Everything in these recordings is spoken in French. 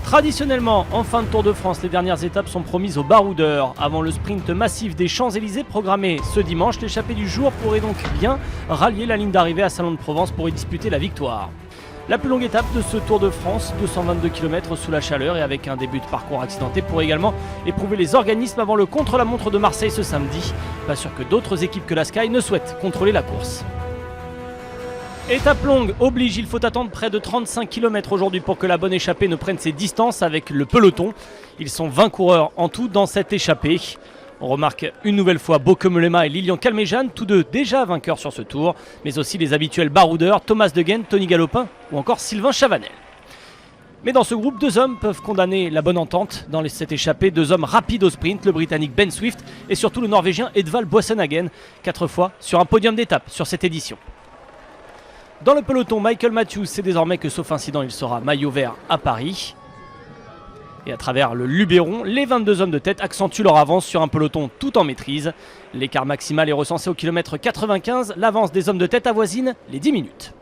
Traditionnellement, en fin de Tour de France, les dernières étapes sont promises aux baroudeurs. Avant le sprint massif des Champs-Élysées programmé ce dimanche, l'échappée du jour pourrait donc bien rallier la ligne d'arrivée à Salon de Provence pour y disputer la victoire. La plus longue étape de ce Tour de France, 222 km sous la chaleur et avec un début de parcours accidenté, pourrait également éprouver les organismes avant le contre-la-montre de Marseille ce samedi. Pas sûr que d'autres équipes que la Sky ne souhaitent contrôler la course. Étape longue oblige, il faut attendre près de 35 km aujourd'hui pour que la bonne échappée ne prenne ses distances avec le peloton. Ils sont 20 coureurs en tout dans cette échappée. On remarque une nouvelle fois Bauke Mollema et Lilian Calmejane, tous deux déjà vainqueurs sur ce tour, mais aussi les habituels baroudeurs Thomas De Gendt, Tony Galopin ou encore Sylvain Chavanel. Mais dans ce groupe, deux hommes peuvent condamner la bonne entente dans cette échappée, deux hommes rapides au sprint, le Britannique Ben Swift et surtout le Norvégien Edvald Boasson-Hagen, 4 fois sur un podium d'étape sur cette édition. Dans le peloton, Michael Matthews sait désormais que sauf incident, il sera maillot vert à Paris. Et à travers le Luberon, les 22 hommes de tête accentuent leur avance sur un peloton tout en maîtrise. L'écart maximal est recensé au kilomètre 95, l'avance des hommes de tête avoisine les 10 minutes.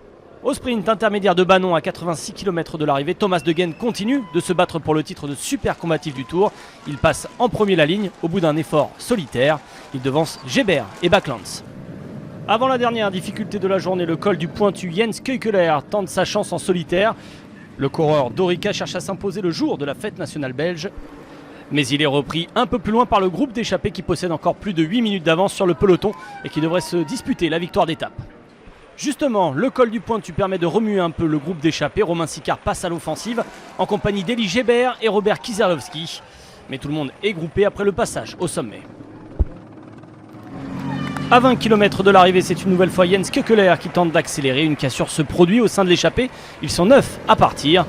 Au sprint intermédiaire de Banon à 86 km de l'arrivée, Thomas De Gendt continue de se battre pour le titre de super combatif du Tour. Il passe en premier la ligne au bout d'un effort solitaire. Il devance Gébert et Backlands. Avant la dernière difficulté de la journée, le col du pointu Jens Keukeler tente sa chance en solitaire. Le coureur d'Orica cherche à s'imposer le jour de la fête nationale belge. Mais il est repris un peu plus loin par le groupe d'échappés qui possède encore plus de 8 minutes d'avance sur le peloton et qui devrait se disputer la victoire d'étape. Justement, le col du pointu permet de remuer un peu le groupe d'échappés. Romain Sicard passe à l'offensive en compagnie d'Elie Gébert et Robert Kieserlowski. Mais tout le monde est groupé après le passage au sommet. À 20 km de l'arrivée, c'est une nouvelle fois Jens Keukeler qui tente d'accélérer. Une cassure se produit au sein de l'échappée. Ils sont 9 à partir.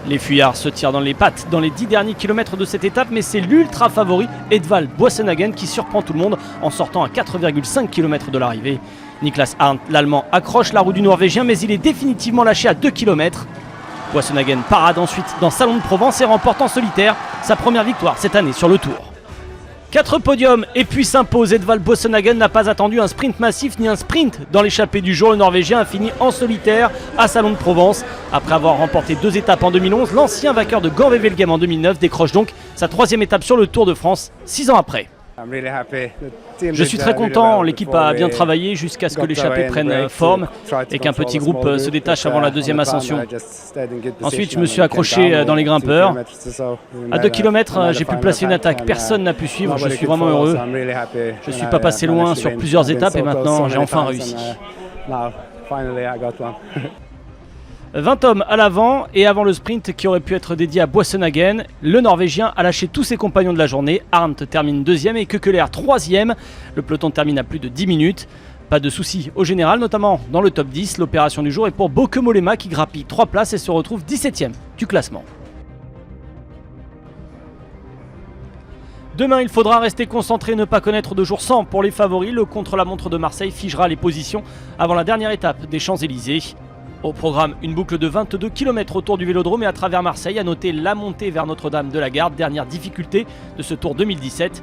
Les fuyards se tirent dans les pattes dans les 10 derniers kilomètres de cette étape, mais c'est l'ultra favori Edvald Boasson-Hagen qui surprend tout le monde en sortant à 4,5 km de l'arrivée. Niklas Arndt, l'Allemand, accroche la roue du Norvégien, mais il est définitivement lâché à 2 km. Boasson-Hagen parade ensuite dans Salon de Provence et remporte en solitaire sa première victoire cette année sur le Tour. 4 podiums et puis s'impose. Edvald Boasson-Hagen n'a pas attendu un sprint massif ni un sprint dans l'échappée du jour. Le Norvégien a fini en solitaire à Salon de Provence. Après avoir remporté 2 étapes en 2011, l'ancien vainqueur de Gand-Wevelgem en 2009 décroche donc sa 3e étape sur le Tour de France 6 ans après. Je suis très content, l'équipe a bien travaillé jusqu'à ce que l'échappée prenne forme et qu'un petit groupe se détache avant la 2e ascension. Ensuite, je me suis accroché dans les grimpeurs. À 2 km, j'ai pu placer une attaque, personne n'a pu suivre, je suis vraiment heureux. Je ne suis pas passé loin sur plusieurs étapes et maintenant j'ai enfin réussi. 20 hommes à l'avant et avant le sprint qui aurait pu être dédié à Boasson-Hagen, le Norvégien a lâché tous ses compagnons de la journée. Arndt termine 2e et Keukeler 3e. Le peloton termine à plus de 10 minutes. Pas de soucis au général, notamment dans le top 10. L'opération du jour est pour Bauke Mollema qui grappille 3 places et se retrouve 17e du classement. Demain, il faudra rester concentré, ne pas connaître de jour sans pour les favoris. Le contre-la-montre de Marseille figera les positions avant la dernière étape des Champs-Élysées. Au programme, une boucle de 22 km autour du Vélodrome et à travers Marseille. À noter la montée vers Notre-Dame de la Garde, dernière difficulté de ce Tour 2017.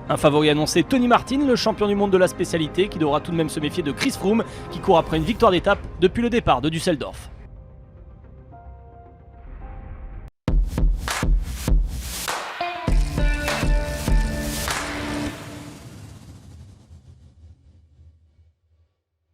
Un favori annoncé, Tony Martin, le champion du monde de la spécialité, qui devra tout de même se méfier de Chris Froome, qui court après une victoire d'étape depuis le départ de Düsseldorf.